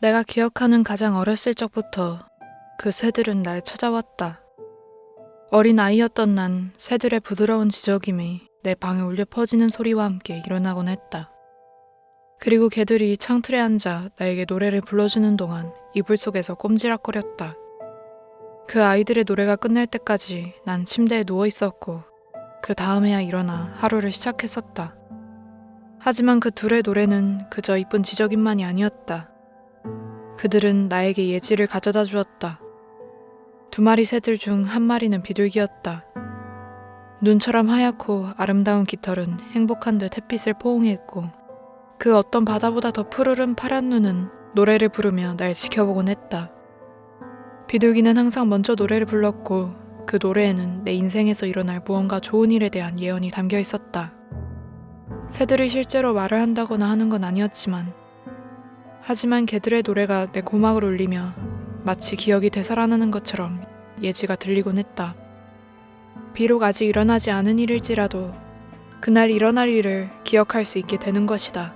내가 기억하는 가장 어렸을 적부터 그 새들은 날 찾아왔다. 어린 아이였던 난 새들의 부드러운 지저귀이 내 방에 울려 퍼지는 소리와 함께 일어나곤 했다. 그리고 개들이 창틀에 앉아 나에게 노래를 불러주는 동안 이불 속에서 꼼지락거렸다. 그 아이들의 노래가 끝날 때까지 난 침대에 누워 있었고 그 다음에야 일어나 하루를 시작했었다. 하지만 그 둘의 노래는 그저 이쁜 지저귀만이 아니었다. 그들은 나에게 예지를 가져다 주었다. 두 마리 새들 중 한 마리는 비둘기였다. 눈처럼 하얗고 아름다운 깃털은 행복한 듯 햇빛을 포옹했고 그 어떤 바다보다 더 푸르른 파란 눈은 노래를 부르며 날 지켜보곤 했다. 비둘기는 항상 먼저 노래를 불렀고 그 노래에는 내 인생에서 일어날 무언가 좋은 일에 대한 예언이 담겨 있었다. 새들이 실제로 말을 한다거나 하는 건 아니었지만 하지만 개들의 노래가 내 고막을 울리며 마치 기억이 되살아나는 것처럼 예지가 들리곤 했다. 비록 아직 일어나지 않은 일일지라도 그날 일어날 일을 기억할 수 있게 되는 것이다.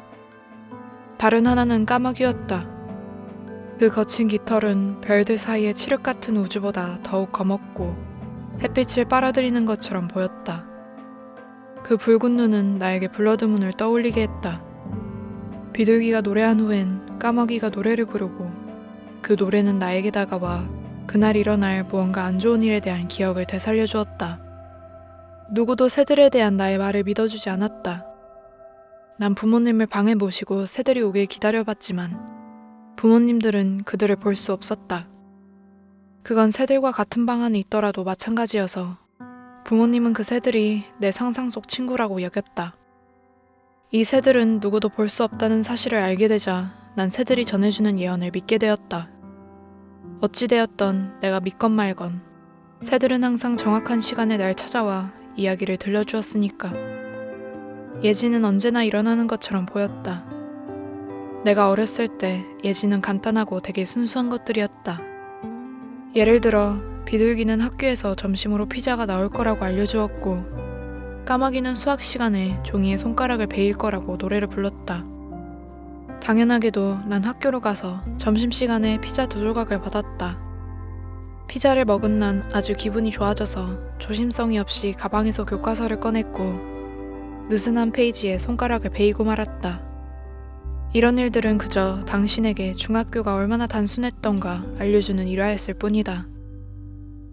다른 하나는 까마귀였다. 그 거친 깃털은 별들 사이의 칠흑 같은 우주보다 더욱 검었고 햇빛을 빨아들이는 것처럼 보였다. 그 붉은 눈은 나에게 블러드문을 떠올리게 했다. 비둘기가 노래한 후엔 까마귀가 노래를 부르고 그 노래는 나에게 다가와 그날 일어날 무언가 안 좋은 일에 대한 기억을 되살려 주었다. 누구도 새들에 대한 나의 말을 믿어주지 않았다. 난 부모님을 방에 모시고 새들이 오길 기다려봤지만 부모님들은 그들을 볼 수 없었다. 그건 새들과 같은 방 안에 있더라도 마찬가지여서 부모님은 그 새들이 내 상상 속 친구라고 여겼다. 이 새들은 누구도 볼 수 없다는 사실을 알게 되자 난 새들이 전해주는 예언을 믿게 되었다. 어찌되었던 내가 믿건 말건 새들은 항상 정확한 시간에 날 찾아와 이야기를 들려주었으니까. 예지는 언제나 일어나는 것처럼 보였다. 내가 어렸을 때 예지는 간단하고 되게 순수한 것들이었다. 예를 들어 비둘기는 학교에서 점심으로 피자가 나올 거라고 알려주었고 까마귀는 수학 시간에 종이에 손가락을 베일 거라고 노래를 불렀다. 당연하게도 난 학교로 가서 점심시간에 피자 2조각을 받았다. 피자를 먹은 난 아주 기분이 좋아져서 조심성이 없이 가방에서 교과서를 꺼냈고 느슨한 페이지에 손가락을 베이고 말았다. 이런 일들은 그저 당신에게 중학교가 얼마나 단순했던가 알려주는 일화였을 뿐이다.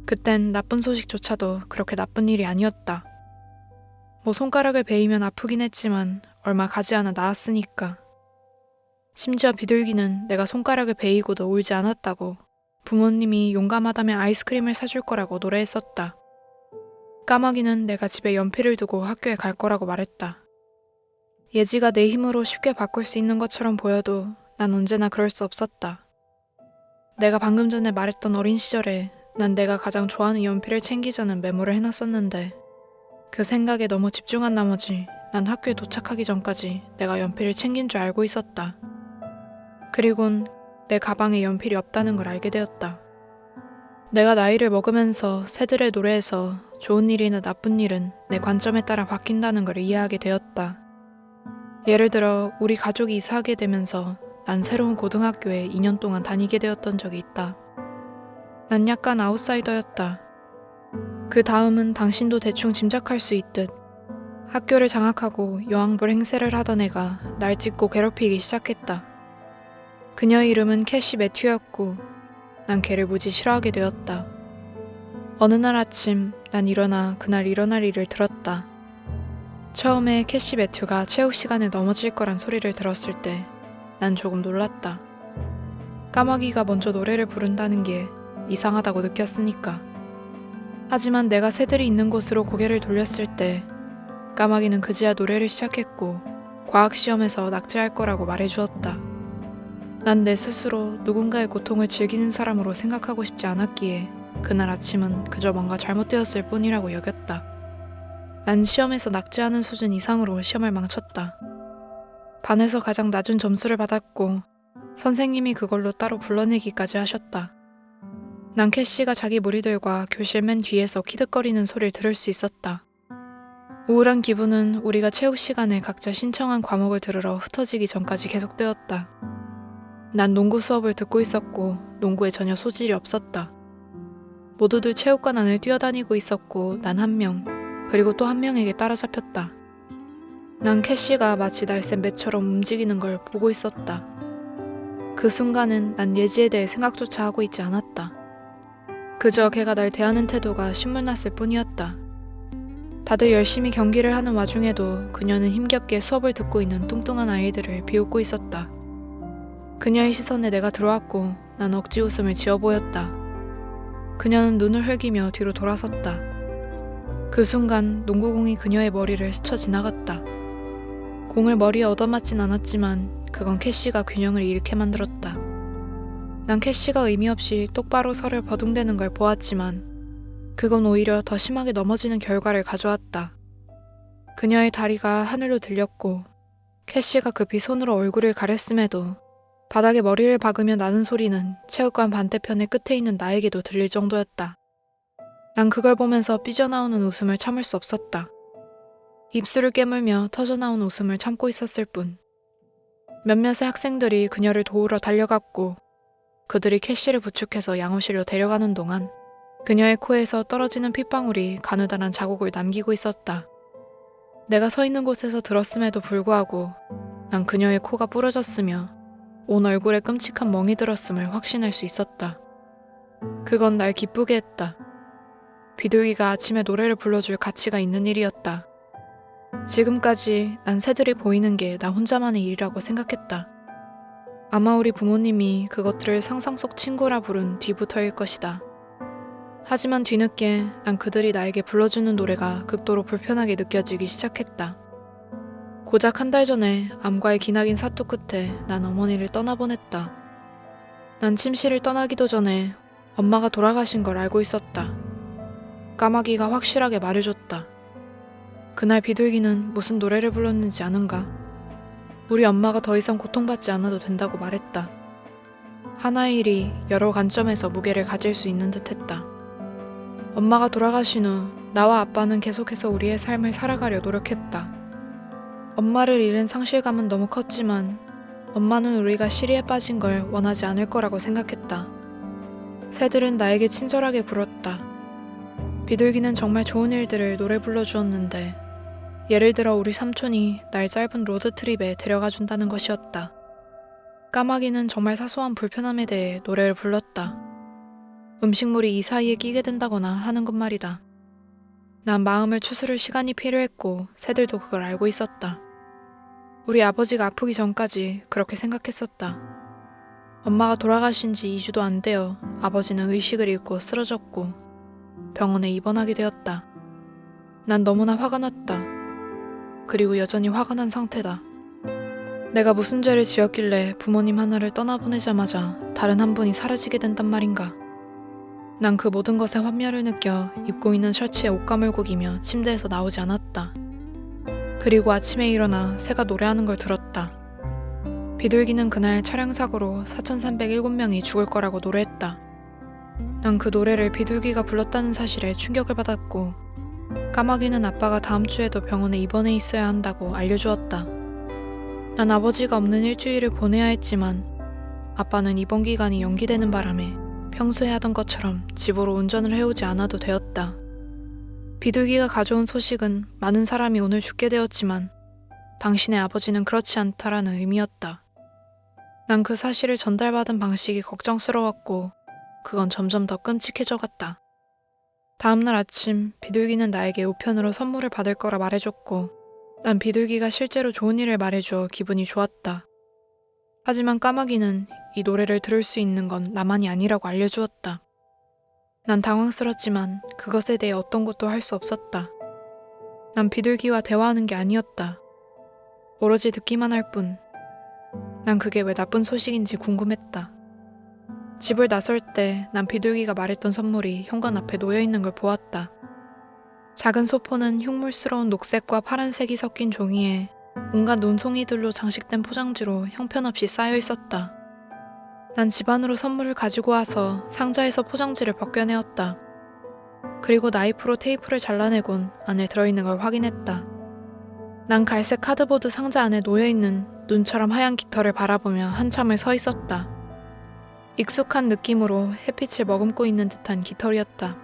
그땐 나쁜 소식조차도 그렇게 나쁜 일이 아니었다. 뭐 손가락을 베이면 아프긴 했지만 얼마 가지 않아 나았으니까. 심지어 비둘기는 내가 손가락을 베이고도 울지 않았다고 부모님이 용감하다면 아이스크림을 사줄 거라고 노래했었다. 까마귀는 내가 집에 연필을 두고 학교에 갈 거라고 말했다. 예지가 내 힘으로 쉽게 바꿀 수 있는 것처럼 보여도 난 언제나 그럴 수 없었다. 내가 방금 전에 말했던 어린 시절에 난 내가 가장 좋아하는 연필을 챙기자는 메모를 해놨었는데 그 생각에 너무 집중한 나머지 난 학교에 도착하기 전까지 내가 연필을 챙긴 줄 알고 있었다. 그리곤 내 가방에 연필이 없다는 걸 알게 되었다. 내가 나이를 먹으면서 새들의 노래에서 좋은 일이나 나쁜 일은 내 관점에 따라 바뀐다는 걸 이해하게 되었다. 예를 들어 우리 가족이 이사하게 되면서 난 새로운 고등학교에 2년 동안 다니게 되었던 적이 있다. 난 약간 아웃사이더였다. 그 다음은 당신도 대충 짐작할 수 있듯 학교를 장악하고 여왕벌 행세를 하던 애가 날 찢고 괴롭히기 시작했다. 그녀의 이름은 캐시 매튜였고 난 걔를 무지 싫어하게 되었다. 어느 날 아침 난 일어나 그날 일어날 일을 들었다. 처음에 캐시 매튜가 체육 시간에 넘어질 거란 소리를 들었을 때 난 조금 놀랐다. 까마귀가 먼저 노래를 부른다는 게 이상하다고 느꼈으니까. 하지만 내가 새들이 있는 곳으로 고개를 돌렸을 때 까마귀는 그제야 노래를 시작했고 과학시험에서 낙제할 거라고 말해주었다. 난 내 스스로 누군가의 고통을 즐기는 사람으로 생각하고 싶지 않았기에 그날 아침은 그저 뭔가 잘못되었을 뿐이라고 여겼다. 난 시험에서 낙제하는 수준 이상으로 시험을 망쳤다. 반에서 가장 낮은 점수를 받았고 선생님이 그걸로 따로 불러내기까지 하셨다. 난 캐시가 자기 무리들과 교실 맨 뒤에서 키득거리는 소리를 들을 수 있었다. 우울한 기분은 우리가 체육 시간에 각자 신청한 과목을 들으러 흩어지기 전까지 계속되었다. 난 농구 수업을 듣고 있었고 농구에 전혀 소질이 없었다. 모두들 체육관 안을 뛰어다니고 있었고 난 한 명, 그리고 또 한 명에게 따라잡혔다. 난 캐시가 마치 날쌘 매처럼 움직이는 걸 보고 있었다. 그 순간은 난 예지에 대해 생각조차 하고 있지 않았다. 그저 걔가 날 대하는 태도가 신물났을 뿐이었다. 다들 열심히 경기를 하는 와중에도 그녀는 힘겹게 수업을 듣고 있는 뚱뚱한 아이들을 비웃고 있었다. 그녀의 시선에 내가 들어왔고 난 억지 웃음을 지어 보였다. 그녀는 눈을 흘기며 뒤로 돌아섰다. 그 순간 농구공이 그녀의 머리를 스쳐 지나갔다. 공을 머리에 얻어맞진 않았지만 그건 캐시가 균형을 잃게 만들었다. 난 캐시가 의미 없이 똑바로 서를 버둥대는 걸 보았지만 그건 오히려 더 심하게 넘어지는 결과를 가져왔다. 그녀의 다리가 하늘로 들렸고 캐시가 급히 손으로 얼굴을 가렸음에도 바닥에 머리를 박으며 나는 소리는 체육관 반대편의 끝에 있는 나에게도 들릴 정도였다. 난 그걸 보면서 삐져나오는 웃음을 참을 수 없었다. 입술을 깨물며 터져나온 웃음을 참고 있었을 뿐. 몇몇의 학생들이 그녀를 도우러 달려갔고 그들이 캐시를 부축해서 양호실로 데려가는 동안 그녀의 코에서 떨어지는 핏방울이 가느다란 자국을 남기고 있었다. 내가 서 있는 곳에서 들었음에도 불구하고 난 그녀의 코가 부러졌으며 온 얼굴에 끔찍한 멍이 들었음을 확신할 수 있었다. 그건 날 기쁘게 했다. 비둘기가 아침에 노래를 불러줄 가치가 있는 일이었다. 지금까지 난 새들이 보이는 게 나 혼자만의 일이라고 생각했다. 아마 우리 부모님이 그것들을 상상 속 친구라 부른 뒤부터일 것이다. 하지만 뒤늦게 난 그들이 나에게 불러주는 노래가 극도로 불편하게 느껴지기 시작했다. 고작 한 달 전에 암과의 기나긴 사투 끝에 난 어머니를 떠나보냈다. 난 침실을 떠나기도 전에 엄마가 돌아가신 걸 알고 있었다. 까마귀가 확실하게 말해줬다. 그날 비둘기는 무슨 노래를 불렀는지 아는가? 우리 엄마가 더 이상 고통받지 않아도 된다고 말했다. 하나의 일이 여러 관점에서 무게를 가질 수 있는 듯했다. 엄마가 돌아가신 후 나와 아빠는 계속해서 우리의 삶을 살아가려 노력했다. 엄마를 잃은 상실감은 너무 컸지만 엄마는 우리가 시리에 빠진 걸 원하지 않을 거라고 생각했다. 새들은 나에게 친절하게 굴었다. 비둘기는 정말 좋은 일들을 노래 불러주었는데 예를 들어 우리 삼촌이 날 짧은 로드트립에 데려가 준다는 것이었다. 까마귀는 정말 사소한 불편함에 대해 노래를 불렀다. 음식물이 이 사이에 끼게 된다거나 하는 것 말이다. 난 마음을 추스를 시간이 필요했고 새들도 그걸 알고 있었다. 우리 아버지가 아프기 전까지 그렇게 생각했었다. 엄마가 돌아가신 지 2주도 안 되어 아버지는 의식을 잃고 쓰러졌고 병원에 입원하게 되었다. 난 너무나 화가 났다. 그리고 여전히 화가 난 상태다. 내가 무슨 죄를 지었길래 부모님 하나를 떠나보내자마자 다른 한 분이 사라지게 된단 말인가. 난 그 모든 것에 환멸을 느껴 입고 있는 셔츠에 옷감을 구기며 침대에서 나오지 않았다. 그리고 아침에 일어나 새가 노래하는 걸 들었다. 비둘기는 그날 차량 사고로 4,307명이 죽을 거라고 노래했다. 난 그 노래를 비둘기가 불렀다는 사실에 충격을 받았고 까마귀는 아빠가 다음 주에도 병원에 입원해 있어야 한다고 알려주었다. 난 아버지가 없는 일주일을 보내야 했지만 아빠는 입원 기간이 연기되는 바람에 평소에 하던 것처럼 집으로 운전을 해오지 않아도 되었다. 비둘기가 가져온 소식은 많은 사람이 오늘 죽게 되었지만 당신의 아버지는 그렇지 않다라는 의미였다. 난 그 사실을 전달받은 방식이 걱정스러웠고 그건 점점 더 끔찍해져 갔다. 다음날 아침 비둘기는 나에게 우편으로 선물을 받을 거라 말해줬고 난 비둘기가 실제로 좋은 일을 말해주어 기분이 좋았다. 하지만 까마귀는 이 노래를 들을 수 있는 건 나만이 아니라고 알려주었다. 난 당황스럽지만 그것에 대해 어떤 것도 할 수 없었다. 난 비둘기와 대화하는 게 아니었다. 오로지 듣기만 할 뿐. 난 그게 왜 나쁜 소식인지 궁금했다. 집을 나설 때 난 비둘기가 말했던 선물이 현관 앞에 놓여있는 걸 보았다. 작은 소포는 흉물스러운 녹색과 파란색이 섞인 종이에 온갖 논송이들로 장식된 포장지로 형편없이 쌓여 있었다. 난 집 안으로 선물을 가지고 와서 상자에서 포장지를 벗겨내었다. 그리고 나이프로 테이프를 잘라내곤 안에 들어있는 걸 확인했다. 난 갈색 카드보드 상자 안에 놓여있는 눈처럼 하얀 깃털을 바라보며 한참을 서 있었다. 익숙한 느낌으로 햇빛을 머금고 있는 듯한 깃털이었다.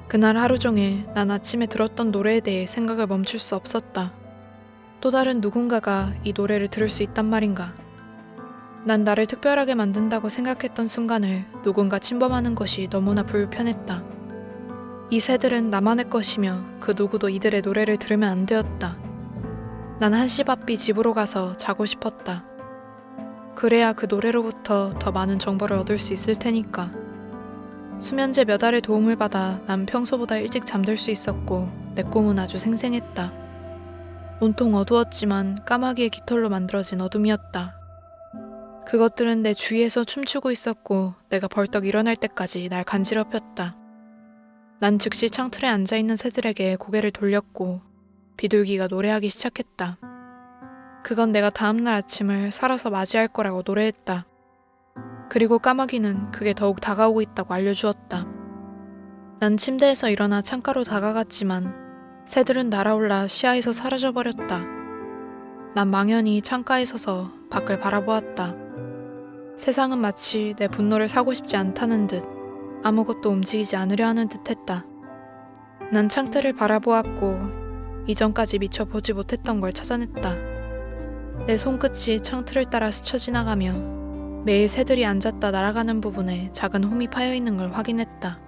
그날 하루 종일 난 아침에 들었던 노래에 대해 생각을 멈출 수 없었다. 또 다른 누군가가 이 노래를 들을 수 있단 말인가. 난 나를 특별하게 만든다고 생각했던 순간을 누군가 침범하는 것이 너무나 불편했다. 이 새들은 나만의 것이며 그 누구도 이들의 노래를 들으면 안 되었다. 난 한시바삐 집으로 가서 자고 싶었다. 그래야 그 노래로부터 더 많은 정보를 얻을 수 있을 테니까. 수면제 몇 알의 도움을 받아 난 평소보다 일찍 잠들 수 있었고 내 꿈은 아주 생생했다. 온통 어두웠지만 까마귀의 깃털로 만들어진 어둠이었다. 그것들은 내 주위에서 춤추고 있었고 내가 벌떡 일어날 때까지 날 간지럽혔다. 난 즉시 창틀에 앉아있는 새들에게 고개를 돌렸고 비둘기가 노래하기 시작했다. 그건 내가 다음날 아침을 살아서 맞이할 거라고 노래했다. 그리고 까마귀는 그게 더욱 다가오고 있다고 알려주었다. 난 침대에서 일어나 창가로 다가갔지만 새들은 날아올라 시야에서 사라져버렸다. 난 망연히 창가에 서서 밖을 바라보았다. 세상은 마치 내 분노를 사고 싶지 않다는 듯 아무것도 움직이지 않으려 하는 듯했다. 난 창틀을 바라보았고 이전까지 미처 보지 못했던 걸 찾아냈다. 내 손끝이 창틀을 따라 스쳐 지나가며 매일 새들이 앉았다 날아가는 부분에 작은 홈이 파여있는 걸 확인했다.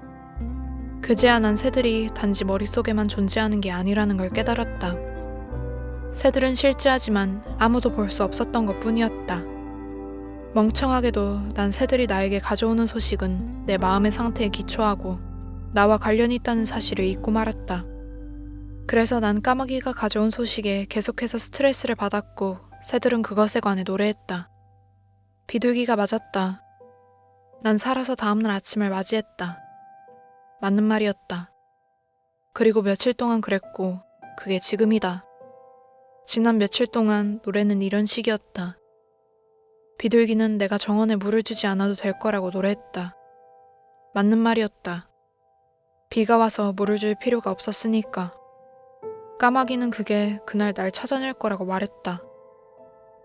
그제야 난 새들이 단지 머릿속에만 존재하는 게 아니라는 걸 깨달았다. 새들은 실제하지만 아무도 볼 수 없었던 것 뿐이었다. 멍청하게도 난 새들이 나에게 가져오는 소식은 내 마음의 상태에 기초하고 나와 관련이 있다는 사실을 잊고 말았다. 그래서 난 까마귀가 가져온 소식에 계속해서 스트레스를 받았고 새들은 그것에 관해 노래했다. 비둘기가 맞았다. 난 살아서 다음날 아침을 맞이했다. 맞는 말이었다. 그리고 며칠 동안 그랬고 그게 지금이다. 지난 며칠 동안 노래는 이런 식이었다. 비둘기는 내가 정원에 물을 주지 않아도 될 거라고 노래했다. 맞는 말이었다. 비가 와서 물을 줄 필요가 없었으니까. 까마귀는 그게 그날 날 찾아낼 거라고 말했다.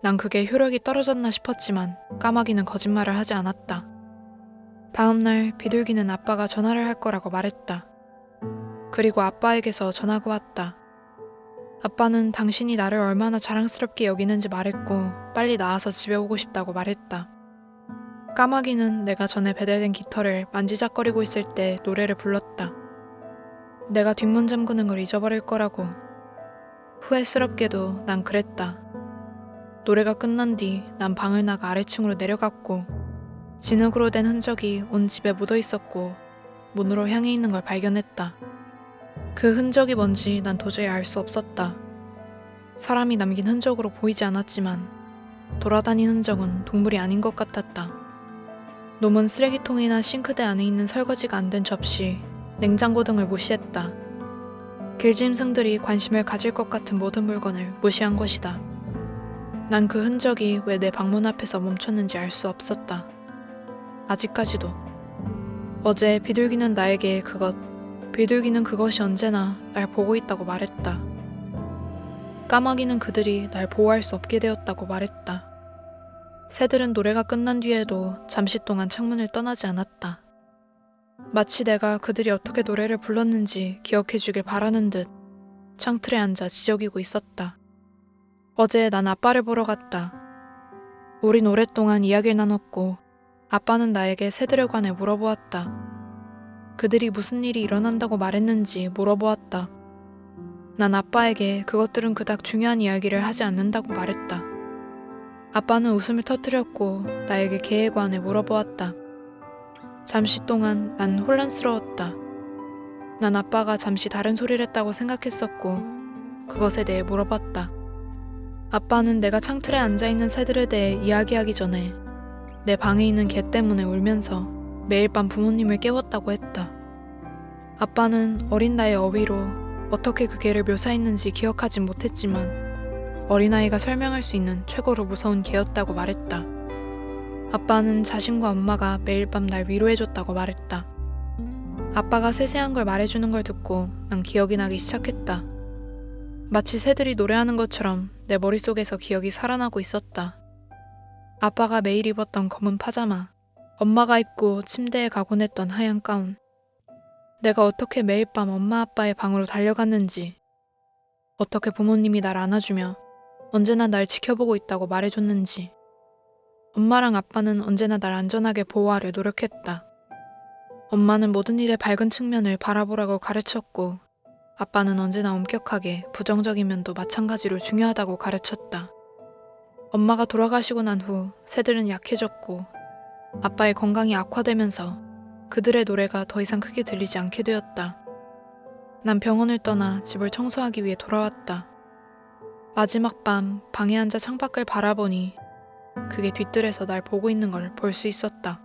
난 그게 효력이 떨어졌나 싶었지만 까마귀는 거짓말을 하지 않았다. 다음날 비둘기는 아빠가 전화를 할 거라고 말했다. 그리고 아빠에게서 전화가 왔다. 아빠는 당신이 나를 얼마나 자랑스럽게 여기는지 말했고 빨리 나와서 집에 오고 싶다고 말했다. 까마귀는 내가 전에 배달된 깃털을 만지작거리고 있을 때 노래를 불렀다. 내가 뒷문 잠그는 걸 잊어버릴 거라고. 후회스럽게도 난 그랬다. 노래가 끝난 뒤 난 방을 나가 아래층으로 내려갔고 진흙으로 된 흔적이 온 집에 묻어 있었고 문으로 향해 있는 걸 발견했다. 그 흔적이 뭔지 난 도저히 알 수 없었다. 사람이 남긴 흔적으로 보이지 않았지만 돌아다닌 흔적은 동물이 아닌 것 같았다. 놈은 쓰레기통이나 싱크대 안에 있는 설거지가 안 된 접시, 냉장고 등을 무시했다. 길짐승들이 관심을 가질 것 같은 모든 물건을 무시한 것이다. 난 그 흔적이 왜 내 방문 앞에서 멈췄는지 알 수 없었다. 아직까지도. 어제 비둘기는 나에게 비둘기는 그것이 언제나 날 보고 있다고 말했다. 까마귀는 그들이 날 보호할 수 없게 되었다고 말했다. 새들은 노래가 끝난 뒤에도 잠시 동안 창문을 떠나지 않았다. 마치 내가 그들이 어떻게 노래를 불렀는지 기억해 주길 바라는 듯 창틀에 앉아 지저귀고 있었다. 어제 난 아빠를 보러 갔다. 우린 오랫동안 이야기를 나눴고 아빠는 나에게 새들에 관해 물어보았다. 그들이 무슨 일이 일어난다고 말했는지 물어보았다. 난 아빠에게 그것들은 그닥 중요한 이야기를 하지 않는다고 말했다. 아빠는 웃음을 터뜨렸고 나에게 개에 관해 물어보았다. 잠시 동안 난 혼란스러웠다. 난 아빠가 잠시 다른 소리를 했다고 생각했었고 그것에 대해 물어봤다. 아빠는 내가 창틀에 앉아있는 새들에 대해 이야기하기 전에 내 방에 있는 개 때문에 울면서 매일 밤 부모님을 깨웠다고 했다. 아빠는 어린 나의 어휘로 어떻게 그 개를 묘사했는지 기억하진 못했지만 어린아이가 설명할 수 있는 최고로 무서운 개였다고 말했다. 아빠는 자신과 엄마가 매일 밤 날 위로해줬다고 말했다. 아빠가 세세한 걸 말해주는 걸 듣고 난 기억이 나기 시작했다. 마치 새들이 노래하는 것처럼 내 머릿속에서 기억이 살아나고 있었다. 아빠가 매일 입었던 검은 파자마, 엄마가 입고 침대에 가곤 했던 하얀 가운, 내가 어떻게 매일 밤 엄마 아빠의 방으로 달려갔는지, 어떻게 부모님이 날 안아주며 언제나 날 지켜보고 있다고 말해줬는지, 엄마랑 아빠는 언제나 날 안전하게 보호하려 노력했다. 엄마는 모든 일의 밝은 측면을 바라보라고 가르쳤고, 아빠는 언제나 엄격하게 부정적인 면도 마찬가지로 중요하다고 가르쳤다. 엄마가 돌아가시고 난 후 새들은 약해졌고, 아빠의 건강이 악화되면서 그들의 노래가 더 이상 크게 들리지 않게 되었다. 난 병원을 떠나 집을 청소하기 위해 돌아왔다. 마지막 밤 방에 앉아 창밖을 바라보니 그게 뒤뜰에서 날 보고 있는 걸 볼 수 있었다.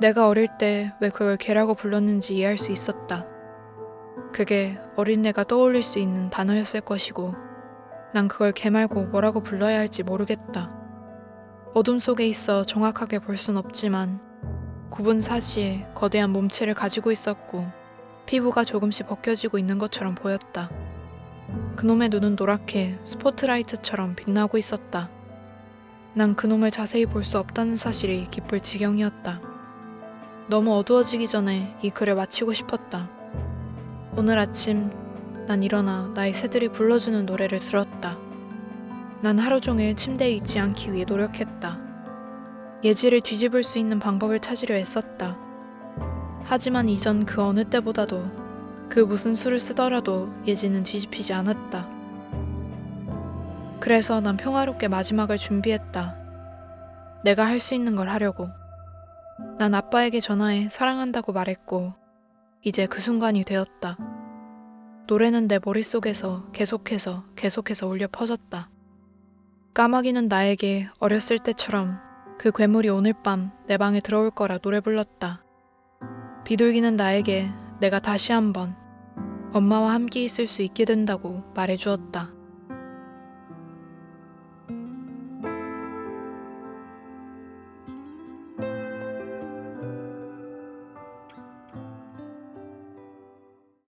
내가 어릴 때 왜 그걸 개라고 불렀는지 이해할 수 있었다. 그게 어린애가 떠올릴 수 있는 단어였을 것이고, 난 그걸 개 말고 뭐라고 불러야 할지 모르겠다. 어둠 속에 있어 정확하게 볼 순 없지만 굽은 사시에 거대한 몸체를 가지고 있었고, 피부가 조금씩 벗겨지고 있는 것처럼 보였다. 그놈의 눈은 노랗게 스포트라이트처럼 빛나고 있었다. 난 그놈을 자세히 볼 수 없다는 사실이 기쁠 지경이었다. 너무 어두워지기 전에 이 글을 마치고 싶었다. 오늘 아침 난 일어나 나의 새들이 불러주는 노래를 들었다. 난 하루 종일 침대에 있지 않기 위해 노력했다. 예지를 뒤집을 수 있는 방법을 찾으려 애썼다. 하지만 이전 그 어느 때보다도 그 무슨 수를 쓰더라도 예지는 뒤집히지 않았다. 그래서 난 평화롭게 마지막을 준비했다. 내가 할 수 있는 걸 하려고. 난 아빠에게 전화해 사랑한다고 말했고, 이제 그 순간이 되었다. 노래는 내 머릿속에서 계속해서 울려 퍼졌다. 까마귀는 나에게 어렸을 때처럼 그 괴물이 오늘 밤 내 방에 들어올 거라 노래 불렀다. 비둘기는 나에게 내가 다시 한번 엄마와 함께 있을 수 있게 된다고 말해주었다.